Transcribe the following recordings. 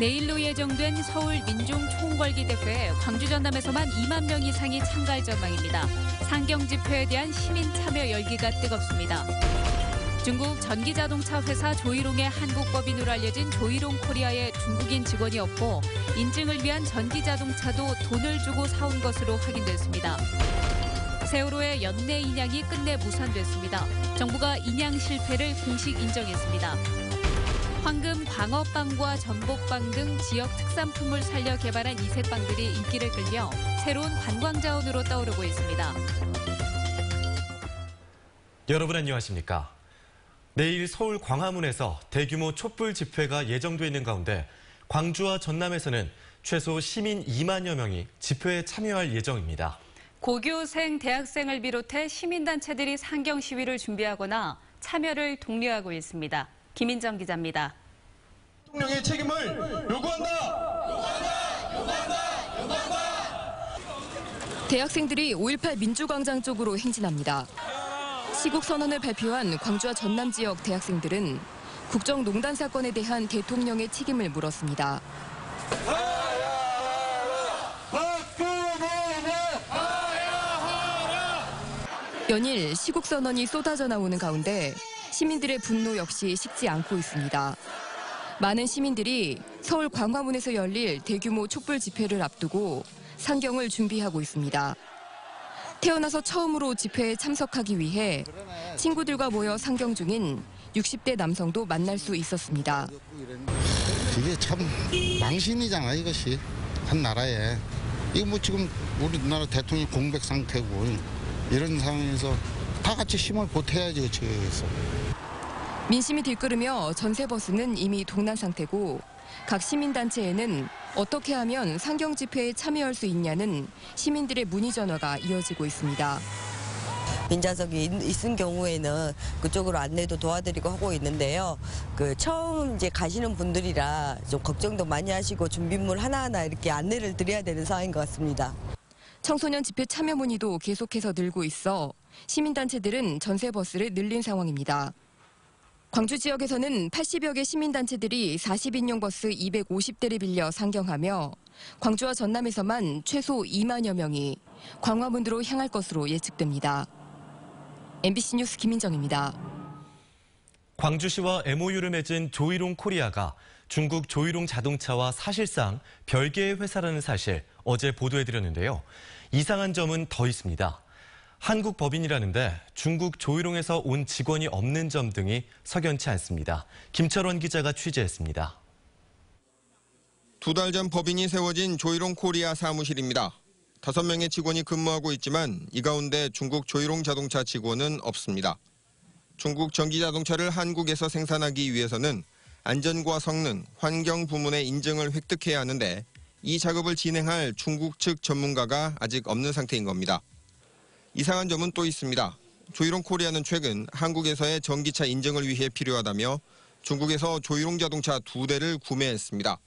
내일로 예정된 서울 민중총궐기 대회에 광주 전남에서만 2만 명 이상이 참가할 전망입니다. 상경 집회에 대한 시민 참여 열기가 뜨겁습니다. 중국 전기자동차 회사 조이롱의 한국법인으로 알려진 조이롱 코리아에 중국인 직원이 없고 인증을 위한 전기자동차도 돈을 주고 사온 것으로 확인됐습니다. 세월호의 연내 인양이 끝내 무산됐습니다. 정부가 인양 실패를 공식 인정했습니다. 황금 광어빵과 전복빵 등 지역 특산품을 살려 개발한 이색빵들이 인기를 끌며 새로운 관광 자원으로 떠오르고 있습니다. 여러분 안녕하십니까? 내일 서울 광화문에서 대규모 촛불 집회가 예정돼 있는 가운데 광주와 전남에서는 최소 시민 2만여 명이 집회에 참여할 예정입니다. 고교생, 대학생을 비롯해 시민단체들이 상경 시위를 준비하거나 참여를 독려하고 있습니다. 김인정 기자입니다. 대통령의 책임을 요구한다! 대학생들이 5.18 민주광장 쪽으로 행진합니다. 시국선언을 발표한 광주와 전남 지역 대학생들은 국정농단 사건에 대한 대통령의 책임을 물었습니다. 연일 시국선언이 쏟아져 나오는 가운데 시민들의 분노 역시 식지 않고 있습니다. 많은 시민들이 서울 광화문에서 열릴 대규모 촛불 집회를 앞두고 상경을 준비하고 있습니다. 태어나서 처음으로 집회에 참석하기 위해 친구들과 모여 상경 중인 60대 남성도 만날 수 있었습니다. 이게 참 망신이잖아, 이것이. 한 나라에. 이거 뭐 지금 우리나라 대통령 공백 상태고 이런 상황에서 다 같이 힘을 보태야지, 그래서. 민심이 들끓으며 전세버스는 이미 동난 상태고 각 시민단체에는 어떻게 하면 상경 집회에 참여할 수 있냐는 시민들의 문의 전화가 이어지고 있습니다. 빈좌석이 있은 경우에는 그쪽으로 안내도 도와드리고 하고 있는데요. 처음 이제 가시는 분들이라 좀 걱정도 많이 하시고 준비물 하나하나 이렇게 안내를 드려야 되는 상황인 것 같습니다. 청소년 집회 참여 문의도 계속해서 늘고 있어 시민단체들은 전세버스를 늘린 상황입니다. 광주 지역에서는 80여 개 시민단체들이 40인용 버스 250대를 빌려 상경하며 광주와 전남에서만 최소 2만여 명이 광화문으로 향할 것으로 예측됩니다. MBC 뉴스 김민정입니다. 광주시와 MOU를 맺은 조이롱 코리아가 중국 조이롱 자동차와 사실상 별개의 회사라는 사실 어제 보도해드렸는데요. 이상한 점은 더 있습니다. 한국 법인이라는데 중국 조이롱에서 온 직원이 없는 점 등이 석연치 않습니다. 김철원 기자가 취재했습니다. 2달 전 법인이 세워진 조이롱 코리아 사무실입니다. 5명의 직원이 근무하고 있지만 이 가운데 중국 조이롱 자동차 직원은 없습니다. 중국 전기자동차를 한국에서 생산하기 위해서는 안전과 성능, 환경 부문의 인증을 획득해야 하는데 이 작업을 진행할 중국 측 전문가가 아직 없는 상태인 겁니다. 이상한 점은 또 있습니다. 조이롱 코리아는 최근 한국에서의 전기차 인증을 위해 필요하다며 중국에서 조이롱 자동차 2대를 구매했습니다.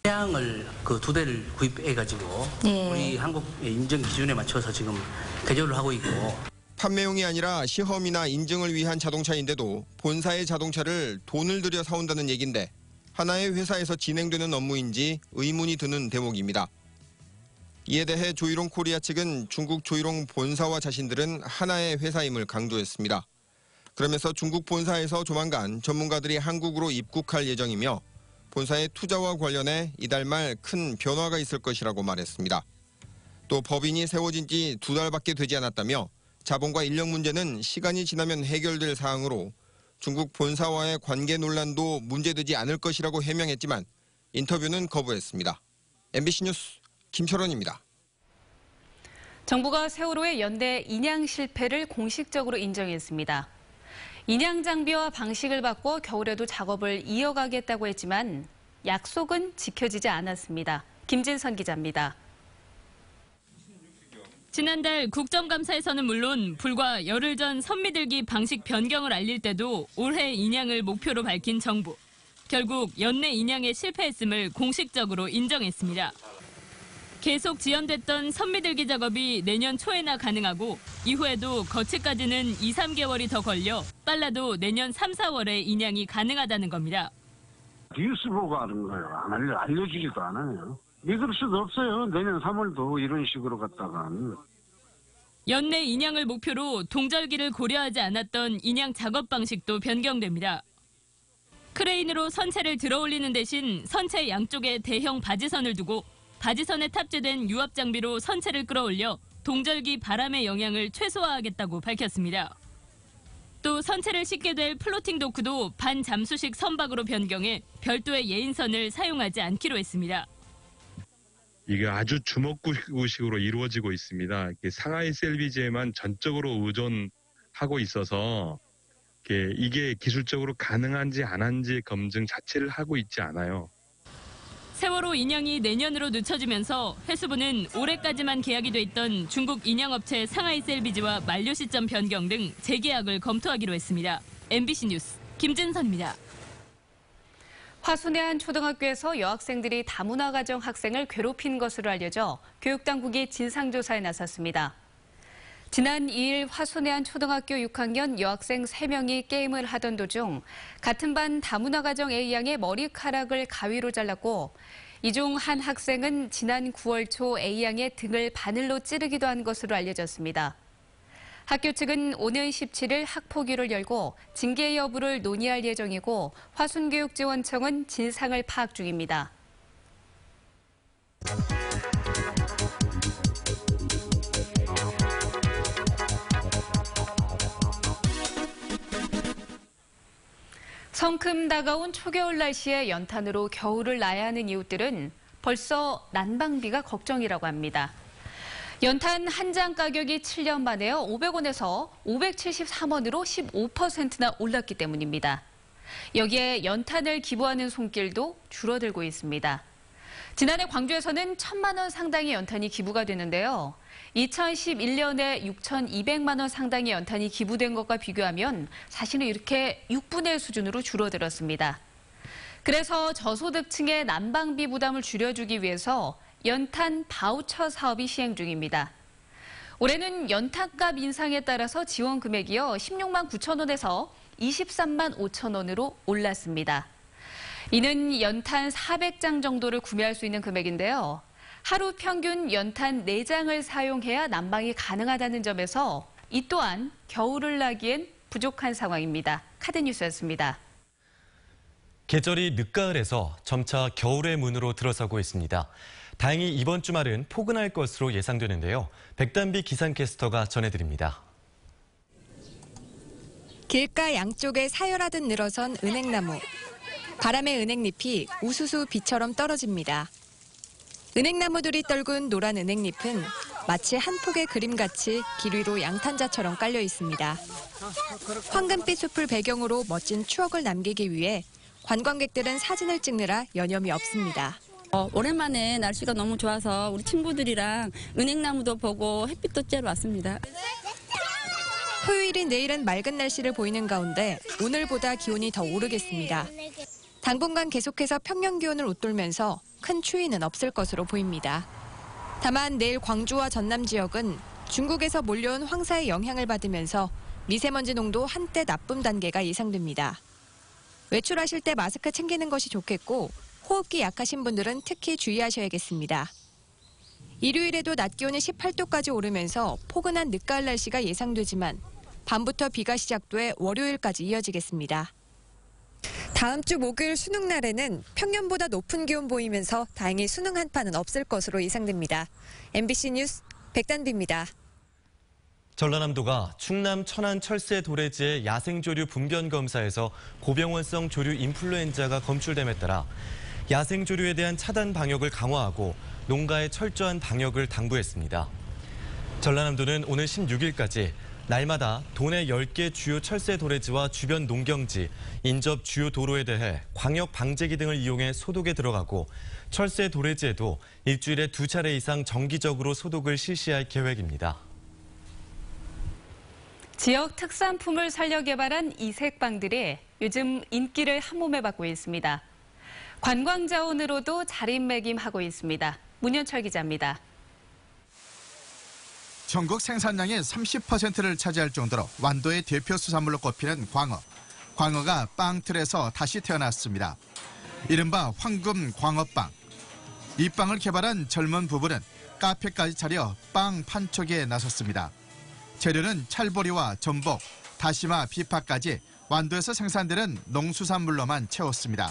태양을 그 2대를 구입해가지고 우리 한국의 인증 기준에 맞춰서 지금 개조를 하고 있고. 판매용이 아니라 시험이나 인증을 위한 자동차인데도 본사의 자동차를 돈을 들여 사온다는 얘긴데 하나의 회사에서 진행되는 업무인지 의문이 드는 대목입니다. 이에 대해 조이롱 코리아 측은 중국 조이롱 본사와 자신들은 하나의 회사임을 강조했습니다. 그러면서 중국 본사에서 조만간 전문가들이 한국으로 입국할 예정이며 본사의 투자와 관련해 이달 말 큰 변화가 있을 것이라고 말했습니다. 또 법인이 세워진 지 2달밖에 되지 않았다며 자본과 인력 문제는 시간이 지나면 해결될 사항으로 중국 본사와의 관계 논란도 문제되지 않을 것이라고 해명했지만 인터뷰는 거부했습니다. MBC 뉴스 김철원입니다. 정부가 세월호의 연내 인양 실패를 공식적으로 인정했습니다. 인양 장비와 방식을 바꿔 겨울에도 작업을 이어가겠다고 했지만 약속은 지켜지지 않았습니다. 김진선 기자입니다. 지난달 국정감사에서는 물론 불과 열흘 전 선미들기 방식 변경을 알릴 때도 올해 인양을 목표로 밝힌 정부. 결국 연내 인양에 실패했음을 공식적으로 인정했습니다. 계속 지연됐던 선미들기 작업이 내년 초에나 가능하고 이후에도 거치까지는 2-3개월이 더 걸려 빨라도 내년 3-4월에 인양이 가능하다는 겁니다. 뉴스 보고 하는 거예요. 알려주지도 않아요. 믿을 수도 없어요. 내년 3월도 이런 식으로 갔다간. 연내 인양을 목표로 동절기를 고려하지 않았던 인양 작업 방식도 변경됩니다. 크레인으로 선체를 들어올리는 대신 선체 양쪽에 대형 바지선을 두고 바지선에 탑재된 유압 장비로 선체를 끌어올려 동절기 바람의 영향을 최소화하겠다고 밝혔습니다. 또 선체를 싣게 될 플로팅 도크도 반잠수식 선박으로 변경해 별도의 예인선을 사용하지 않기로 했습니다. 이게 아주 주먹구식으로 이루어지고 있습니다. 상하이 셀비지에만 전적으로 의존하고 있어서 이게 기술적으로 가능한지 안 한지 검증 자체를 하고 있지 않아요. 세월호 인양이 내년으로 늦춰지면서 해수부는 올해까지만 계약이 돼 있던 중국 인양업체 상하이 셀비지와 만료 시점 변경 등 재계약을 검토하기로 했습니다. MBC 뉴스 김진선입니다. 화순의 한 초등학교에서 여학생들이 다문화 가정 학생을 괴롭힌 것으로 알려져 교육당국이 진상조사에 나섰습니다. 지난 2일 화순의 한 초등학교 6학년 여학생 3명이 게임을 하던 도중 같은 반 다문화 가정 A양의 머리카락을 가위로 잘랐고 이 중 한 학생은 지난 9월 초 A양의 등을 바늘로 찌르기도 한 것으로 알려졌습니다. 학교 측은 오는 17일 학폭위를 열고 징계 여부를 논의할 예정이고 화순교육지원청은 진상을 파악 중입니다. 성큼 다가온 초겨울 날씨에 연탄으로 겨울을 나야 하는 이웃들은 벌써 난방비가 걱정이라고 합니다. 연탄 한 장 가격이 7년 만에요 500원에서 573원으로 15%나 올랐기 때문입니다. 여기에 연탄을 기부하는 손길도 줄어들고 있습니다. 지난해 광주에서는 1,000만 원 상당의 연탄이 기부가 되는데요. 2011년에 6,200만 원 상당의 연탄이 기부된 것과 비교하면 사실은 이렇게 6분의 1 수준으로 줄어들었습니다. 그래서 저소득층의 난방비 부담을 줄여주기 위해서 연탄 바우처 사업이 시행 중입니다. 올해는 연탄값 인상에 따라서 지원 금액이요 16만 9천 원에서 23만 5천 원으로 올랐습니다. 이는 연탄 400장 정도를 구매할 수 있는 금액인데요. 하루 평균 연탄 4장을 사용해야 난방이 가능하다는 점에서 이 또한 겨울을 나기엔 부족한 상황입니다. 카드뉴스였습니다. 계절이 늦가을에서 점차 겨울의 문으로 들어서고 있습니다. 다행히 이번 주말은 포근할 것으로 예상되는데요. 백단비 기상캐스터가 전해드립니다. 길가 양쪽에 사열하듯 늘어선 은행나무. 바람에 은행잎이 우수수 비처럼 떨어집니다. 은행나무들이 떨군 노란 은행잎은 마치 한 폭의 그림같이 길 위로 양탄자처럼 깔려 있습니다. 황금빛 숲을 배경으로 멋진 추억을 남기기 위해 관광객들은 사진을 찍느라 여념이 없습니다. 오랜만에 날씨가 너무 좋아서 우리 친구들이랑 은행나무도 보고 햇빛도 쬐러 왔습니다. 토요일인 내일은 맑은 날씨를 보이는 가운데 오늘보다 기온이 더 오르겠습니다. 당분간 계속해서 평년 기온을 웃돌면서 큰 추위는 없을 것으로 보입니다. 다만 내일 광주와 전남 지역은 중국에서 몰려온 황사의 영향을 받으면서 미세먼지 농도 한때 나쁨 단계가 예상됩니다. 외출하실 때 마스크 챙기는 것이 좋겠고 호흡기 약하신 분들은 특히 주의하셔야겠습니다. 일요일에도 낮 기온이 18도까지 오르면서 포근한 늦가을 날씨가 예상되지만 밤부터 비가 시작돼 월요일까지 이어지겠습니다. 다음 주 목요일 수능 날에는 평년보다 높은 기온 보이면서 다행히 수능 한파는 없을 것으로 예상됩니다. MBC 뉴스 백단비입니다. 전라남도가 충남 천안 철새 도래지의 야생조류 분변 검사에서 고병원성 조류 인플루엔자가 검출됨에 따라 야생조류에 대한 차단 방역을 강화하고 농가에 철저한 방역을 당부했습니다. 전라남도는 오늘 16일까지 날마다 도내 10개 주요 철새 도래지와 주변 농경지, 인접 주요 도로에 대해 광역 방제기 등을 이용해 소독에 들어가고 철새 도래지에도 일주일에 2차례 이상 정기적으로 소독을 실시할 계획입니다. 지역 특산품을 살려 개발한 이색빵들이 요즘 인기를 한몸에 받고 있습니다. 관광 자원으로도 자리매김하고 있습니다. 문현철 기자입니다. 전국 생산량의 30%를 차지할 정도로 완도의 대표 수산물로 꼽히는 광어. 광어가 빵틀에서 다시 태어났습니다. 이른바 황금 광어빵. 이 빵을 개발한 젊은 부부는 카페까지 차려 빵 판촉에 나섰습니다. 재료는 찰보리와 전복, 다시마, 비파까지 완도에서 생산되는 농수산물로만 채웠습니다.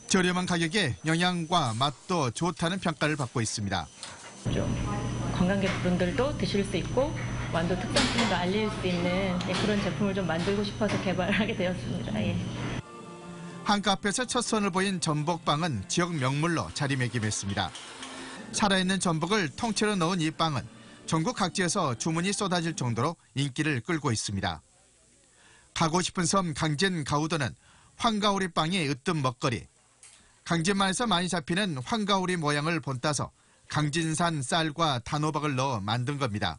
저렴한 가격에 영양과 맛도 좋다는 평가를 받고 있습니다. 관광객분들도 드실 수 있고 완도 특산품도 알릴 수 있는 그런 제품을 좀 만들고 싶어서 개발하게 되었습니다. 한 카페에서 첫 선을 보인 전복빵은 지역 명물로 자리매김했습니다. 살아있는 전복을 통째로 넣은 이 빵은 전국 각지에서 주문이 쏟아질 정도로 인기를 끌고 있습니다. 가고 싶은 섬 강진 가우도는 황가오리 빵이 으뜸 먹거리. 강진만에서 많이 잡히는 황가오리 모양을 본따서 강진산 쌀과 단호박을 넣어 만든 겁니다.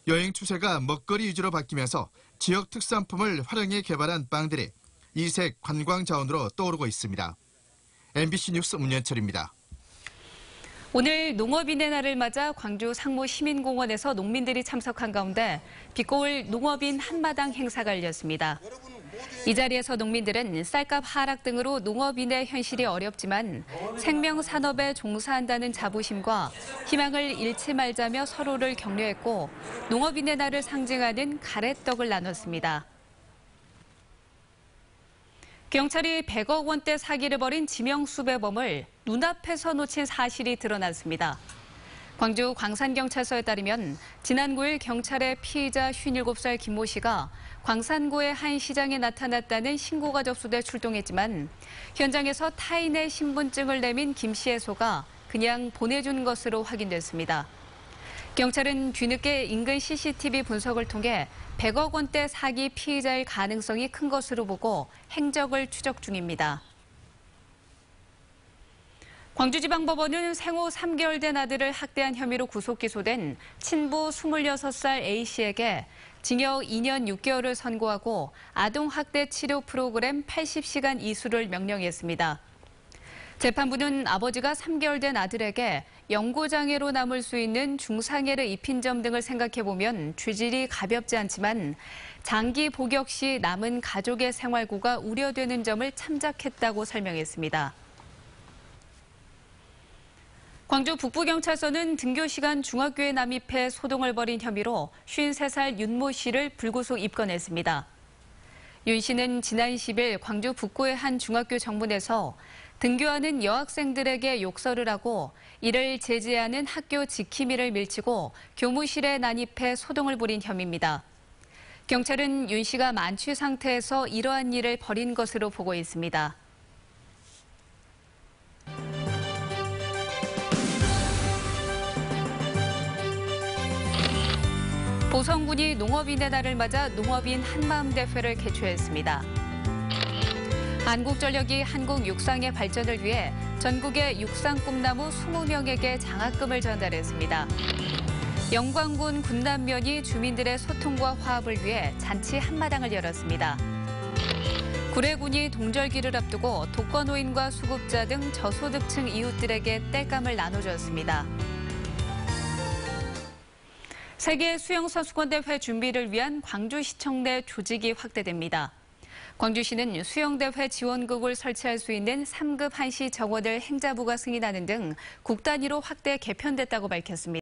여행 추세가 먹거리 위주로 바뀌면서 지역 특산품을 활용해 개발한 빵들이 이색 관광 자원으로 떠오르고 있습니다. MBC 뉴스 문현철입니다. 오늘 농업인의 날을 맞아 광주 상무 시민공원에서 농민들이 참석한 가운데 빛고울 농업인 한마당 행사가 열렸습니다. 이 자리에서 농민들은 쌀값 하락 등으로 농업인의 현실이 어렵지만 생명산업에 종사한다는 자부심과 희망을 잃지 말자며 서로를 격려했고 농업인의 날을 상징하는 가래떡을 나눴습니다. 경찰이 100억 원대 사기를 벌인 지명수배범을 눈앞에서 놓친 사실이 드러났습니다. 광주 광산경찰서에 따르면 지난 9일 경찰의 피의자 57살 김모 씨가 광산구의 한 시장에 나타났다는 신고가 접수돼 출동했지만 현장에서 타인의 신분증을 내민 김 씨의 소가 그냥 보내준 것으로 확인됐습니다. 경찰은 뒤늦게 인근 CCTV 분석을 통해 100억 원대 사기 피의자일 가능성이 큰 것으로 보고 행적을 추적 중입니다. 광주지방법원은 생후 3개월 된 아들을 학대한 혐의로 구속 기소된 친부 26살 A씨에게 징역 2년 6개월을 선고하고 아동학대 치료 프로그램 80시간 이수를 명령했습니다. 재판부는 아버지가 3개월 된 아들에게 영구장애로 남을 수 있는 중상해를 입힌 점 등을 생각해보면 죄질이 가볍지 않지만 장기 복역 시 남은 가족의 생활고가 우려되는 점을 참작했다고 설명했습니다. 광주 북부경찰서는 등교 시간 중학교에 남입해 소동을 벌인 혐의로 53살 윤모 씨를 불구속 입건했습니다. 윤 씨는 지난 10일 광주 북구의 한 중학교 정문에서 등교하는 여학생들에게 욕설을 하고 이를 제지하는 학교 지킴이를 밀치고 교무실에 난입해 소동을 벌인 혐의입니다. 경찰은 윤 씨가 만취 상태에서 이러한 일을 벌인 것으로 보고 있습니다. 보성군이 농업인의 날을 맞아 농업인 한마음 대회를 개최했습니다. 한국전력이 한국 육상의 발전을 위해 전국의 육상 꿈나무 20명에게 장학금을 전달했습니다. 영광군 군남면이 주민들의 소통과 화합을 위해 잔치 한마당을 열었습니다. 구례군이 동절기를 앞두고 독거노인과 수급자 등 저소득층 이웃들에게 땔감을 나눠줬습니다. 세계 수영선수권대회 준비를 위한 광주시청 내 조직이 확대됩니다. 광주시는 수영대회 지원국을 설치할 수 있는 3급 한시 정원을 행자부가 승인하는 등 국 단위로 확대 개편됐다고 밝혔습니다.